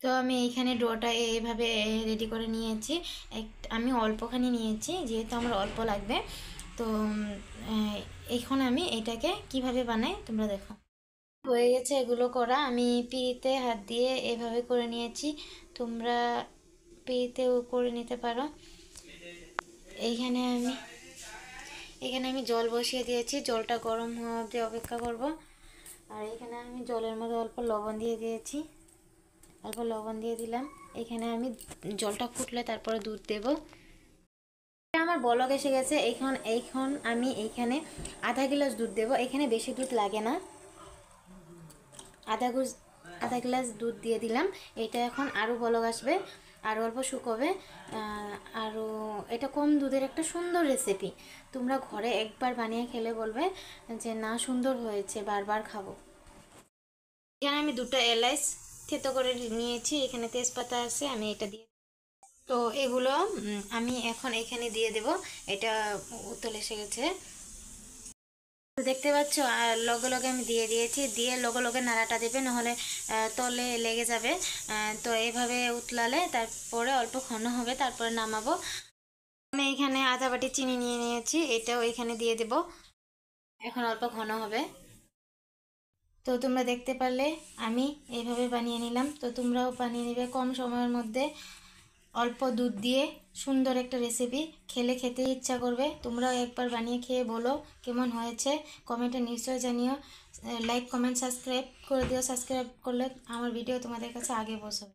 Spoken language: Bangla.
তো আমি এইখানে ডোটা এইভাবে রেডি করে নিয়েছি। আমি অল্পখানি নিয়েছি, যেহেতু আমার অল্প লাগবে। তো এখন আমি এটাকে কিভাবে বানাই তোমরা দেখো। হয়ে গেছে এগুলো করা, আমি পিড়িতে হাত দিয়ে এভাবে করে নিয়েছি। তোমরা পিড়িতেও করে নিতে পারো। এইখানে আমি এখানে আমি জল বসিয়ে দিয়েছি, জলটা গরম হওয়া অবধি অপেক্ষা করব। আর এখানে আমি জলের মধ্যে অল্প লবণ দিয়ে দিয়েছি, অল্প লবণ দিয়ে দিলাম। এখানে আমি জলটা ফুটলে তারপরে দুধ দেব। আমার বলক এসে গেছে। এখন আমি এইখানে আধা গ্লাস দুধ দেব। এখানে বেশি দুধ লাগে না, আধা গ্লাস দুধ দিয়ে দিলাম। এটা এখন আরও বলক আসবে, আরও অল্প শুকোবে। আরও এটা কম দুধের একটা সুন্দর রেসিপি। তোমরা ঘরে একবার বানিয়ে খেলে বলবে যে না, সুন্দর হয়েছে, বারবার খাবো। এখানে আমি দুটো এলাচ থেতো করে নিয়েছি, এখানে তেজপাতা আছে, আমি এটা দিয়ে তো এগুলো আমি এখন এখানে দিয়ে দেব। এটা উতল এসে গেছে, দেখতে পাচ্ছ। আর লগে লগে আমি দিয়ে দিয়েছি, দিয়ে লগে লগে নাড়াটা দেবে, নাহলে তলে লেগে যাবে। তো এইভাবে উতলালে তারপরে অল্প ঘন হবে, তারপরে নামাবো। আমি এখানে আধা বাটি চিনি নিয়ে নিয়েছি, এটাও এখানে দিয়ে দেব। এখন অল্প ঘন হবে। তো তোমরা দেখতে পারলে আমি এইভাবে বানিয়ে নিলাম। তো তোমরাও বানিয়ে নেবে কম সময়ের মধ্যে, অল্প দুধ দিয়ে সুন্দর একটা রেসিপি। খেলে খেতে ইচ্ছা করবে। তোমরাও একবার বানিয়ে খেয়ে বলো কেমন হয়েছে, কমেন্টে নিশ্চয়ই জানিও। লাইক কমেন্ট সাবস্ক্রাইব করে দিও। সাবস্ক্রাইব করলে আমার ভিডিও তোমাদের কাছে আগে পৌঁছাবে।